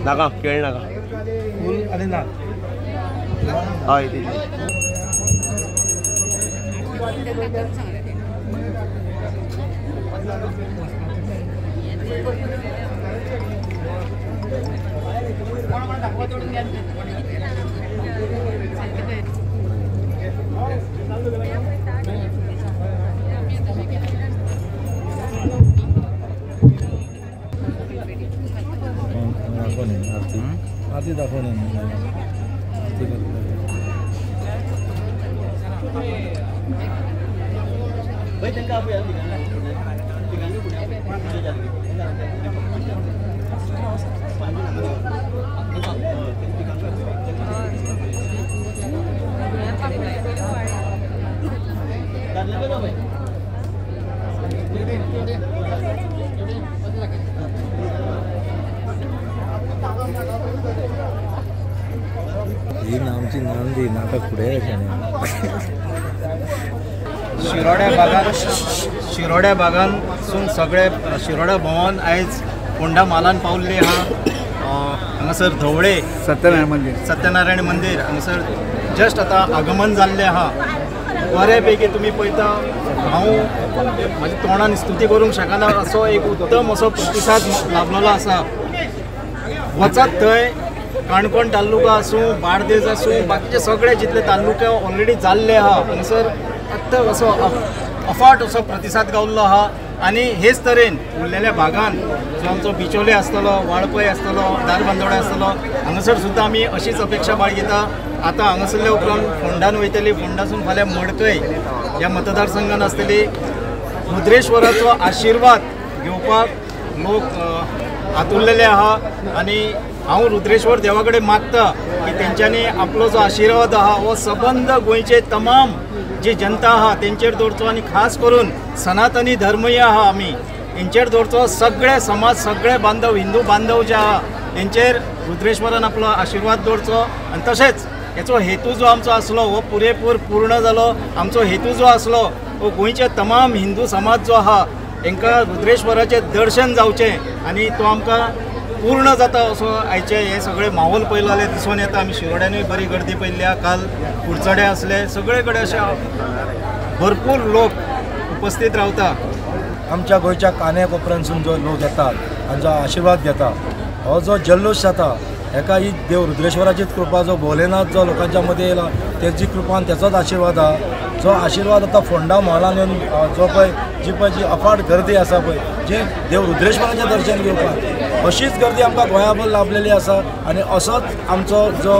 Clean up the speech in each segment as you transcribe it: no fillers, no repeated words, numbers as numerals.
नाका केळ नाका फूल आणि नाक हय तितली आरती दाखवणे आरती ही नामची नांदी नाटक पुढे शिरोड्या बागान सगळे शिरोड्या भवन आयज फोंडा मालान पावल्ले हांगासर धवळे सत्यनारायण मंदिर हांगासर जस्ट आता आगमन जाल्ले आहा बऱ्यापैकी तुम्ही पळयता हांव म्हाज्या तोंडान स्तुती करूंक शकना असो एक उत्तम असो प्रतिसाद लाभलेलो आसा वचत थंय काणकोण तालुका आसूं बार्देस आसूं बाकीचे सगळे जितले तालुके ऑलरेडी जाल्ले आहा हांगासर अत्त असो अफाट असो प्रतिसाद गावल्लो आहा आनी हेच तरेन उरलेल्या भागान जो आमचो बिचोले आसतलो वाळपय आसतलो दारबांदोडा आसतलो हांगासर सुद्दां आमी अशीच अपेक्षा बाळगिता आतां हांगासरल्या उपरांत फोंडान वयतली फोंडासून फाल्यां मडकय ह्या मतदारसंघान आसतली रुद्रेश्वराचो आशिर्वाद घेवपाक लोक आतुरलेले आहा आनी हांव रुद्रेश्वर देवा कडेन मागता की तेंच्यांनी आपलो जो आशिर्वाद आहा हो सबंद गोंयचे तमाम जी जनता आहा तेंचेर दवरचो आनी खास करून सनातनी धर्मीय आहा आमी तेंचेर दवरचो सगळे समाज सगळे बांधव हिंदू बांधव जे आहा तेंचेर रुद्रेश्वरान आपलो आशिर्वाद दवरचो आनी तशेंच हेचो हेतू जो आमचो आसलो हो पुरेपूर पूर्ण जालो आमचो हेतू जो आसलो हो गोंयचे तमाम हिंदू समाज जो आहा तांकां रुद्रेश्वराचें दर्शन जावचें आनी तो आमकां पूर्ण जाता असो आयचे हे सगळे माहोल पळयले जाल्यार दिसून येता आमी शिरोड्यांनी बरी गर्दी पळयल्या काल कुडचडे आसले सगळे कडेन अशे भरपूर लोक उपस्थित रावता आमच्या गोंयच्या काने कोपऱ्यांसून जो लोक येतात आनी जो आशिर्वाद घेता हो जो जल्लोश जाता हेका ही देव रुद्रेश्वराचीच कृपा जो भोलेनाथ जो लोकांच्या मध्ये येयला तेजी कृपा आनी तेचोच आशिर्वाद आहा जो आशिर्वाद आतां फोंडा म्हालान येवन जो पळय जी अफाट गर्दी आसा पळय जी देव रुद्रेश्वराचें दर्शन घेवपाक अशीच गर्दी आमकां गोंयाभर लाभलेली आसा आनी असोच आमचो जो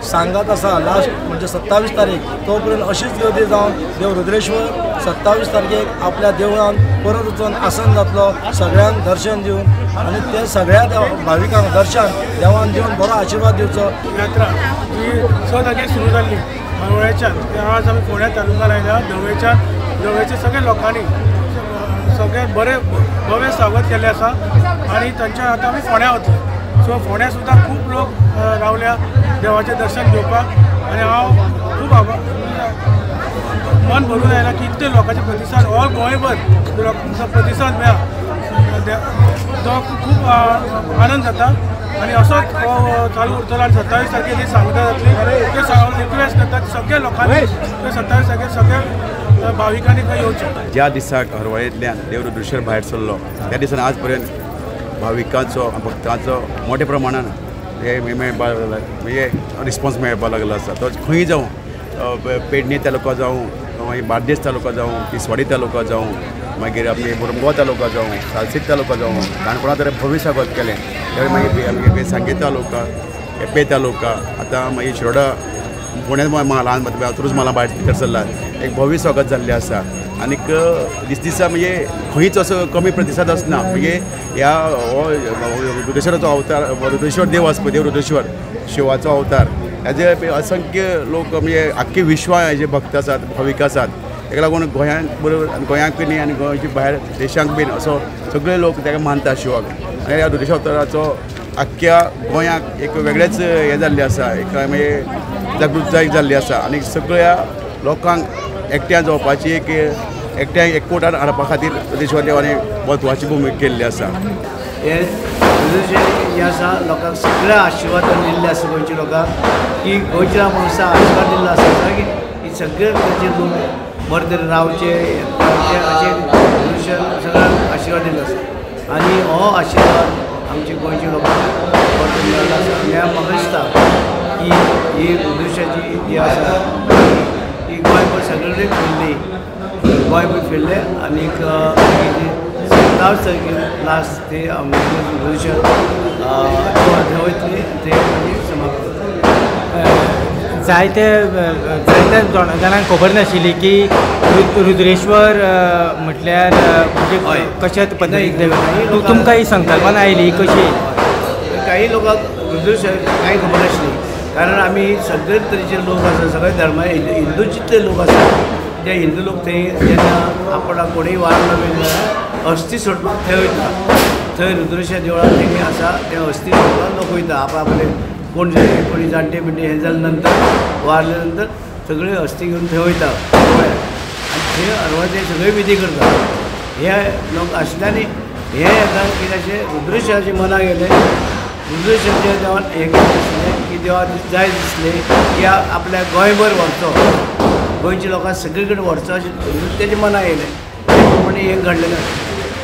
सांगात आसा लास्ट म्हणजे 27 तारीख तो पर्यंत अशीच गर्दी जावन देव रुद्रेश्वर 27 तारखेक आपल्या देवळान परत वचून आसन जातलो सगळ्यांक दर्शन दिवन आनी ते सगळ्या भाविकांक दर्शन देवान दिवन बरो आशिर्वाद दिवचो यात्रा ही 6 तारखेक सुरू जाल्ली मावळ्याच्यान आज आमी फोंड्या तालुक्यात आयल्या धवळेच्या सगळ्या लोकांनी सगळे बरे भव्य स्वागत केले आसा आनी तांच्या आतां आमी फोंड्या वतले सो फोंड्या सुद्दां खूब लोक रावल्या देवाचें दर्शन घेवपाक आनी हांव खूब मन भरून आयला की इतले लोकांचे प्रतिसाद ऑल गोंयभर प्रतिसाद मेळ्ळा तो खूब आनंद जाता आनी असोच चालू उरतलो आनी 27 तारखेक जी सांगता जातली ते रिक्वेस्ट करतात सगळ्या लोकांनी 27 तारखेक सगळ्या भाविकांनी थंय येवचें ज्या दिसाक हरवळेंतल्यान देव रुद्रेश्वर भायर सरलो त्या दिसान आज पर्यंत भाविकांचो भक्तांचो मोठ्या प्रमाणान हे रिस्पॉन्स मेळपाक लागलो आसा तो खंय जावं पेडणे तालुका जावं मागीर बार्देस तालुका जावं तिसवाडी तालुका जावं मागीर आमगे मुरमुगांव तालुका जावं सालसेत तालुका जावं काणकोणा तरी भव्य स्वागत केलें त्यावेळी मागीर आमगे सांगेत तालुका केपें तालुका आतां मागीर शिरोडा पुण्यात ल्हान तुरूज मला भायर भितर सरला एक भव्य स्वागत जाल्लें आसा आनीक दिसा म्हणजे खंयच असो कमी प्रतिसाद आसना म्हणजे ह्या रुद्रेश्वराचो अवतार रुद्रेश्वर देव आसा पळय देव रुद्रेश्वर शिवाचो अवतार हेजे असंख्य लोक म्हणजे आख्खे विश्वा हेजे भक्त आसात भाविक आसात ताका लागून गोंयांत बरोबर गोंयांक न्ही आनी गोंयच्या भायर देशांक बीन असो सगळे लोक ताका मानता शिवाक आनी ह्या रुद्रेश्वर अवताराचो आख्ख्या गोंयांक एक वेगळेच हें जाल्लें आसा एक म्हणजे जागृताय जाल्ली आसा आनी सगळ्या लोकांक एकठांय जावपाची एकठांय एकवटान हाडपा खातीर रुद्रेश्वर देवानी म्हत्वाची भुमिका केल्ली आसा हे रुद्रेश्वर जे आसा लोकांक सगळ्या आशिर्वाद दिल्ले आसा गोंयच्या लोकांक की गोंयच्या मनशां आशिर्वाद दिल्लो आसा की ही सगळे गोंयचे लोक बरे तरेन रावचे अशें रुद्रेश्वर सगळ्यांक आशिर्वाद दिल्लो आसा आनी हो आशिर्वाद आमच्या गोंयच्या लोकांक बरो तरेन मेळ्ळो आसा आनी म्हाका दिसता की ही रुद्रेश्वराची जी आसा ती गोंयभर सगळे कडेन फिरली गोंयभर फिरले आनीक 17 तारखेर लास्ट ते रुद्रेश्वर वयतली ते समाप्त जायते जाणांक खबर नाशिल्ली की रुद्रेश्वर म्हटल्यार म्हणजे कशा पद्दतीन तुमकां ही संकल्पना आयली कशी काही लोकांक रुद्रेश्वर कांय खबर नाशिल्ली कारण आमी सगळे तरेचे लोक आसा सगळे धर्मा हिंदू जितले लोक आसा ते हिंदू लोक थंय जेन्ना आपणाक कोणूय वारलो बी अस्थी सोडपाक थंय वयता थंय रुद्रेश्वर देवळान तेणी आसा ते अस्थी सोडपाक लोक वयता आपले कोणी जाणटे बिणटे हें जाले नंतर वारले नंतर सगळे अस्थी घेवन थंय वयता आनी थंय अर्वाचे सगळे विधी करता हे लोक आसल्यानी हे येता कितें अशें रुद्रेश्वराचे मनाक येलें रुद्रेश्वराच्या देवान हें दिसलें की देवा जाय दिसलें की आपल्या गोंयभर व्हरचो गोंयच्या लोकांक सगळे कडेन व्हरचो अशें तेजे मनाक येयलें म्हणजे हें घडलें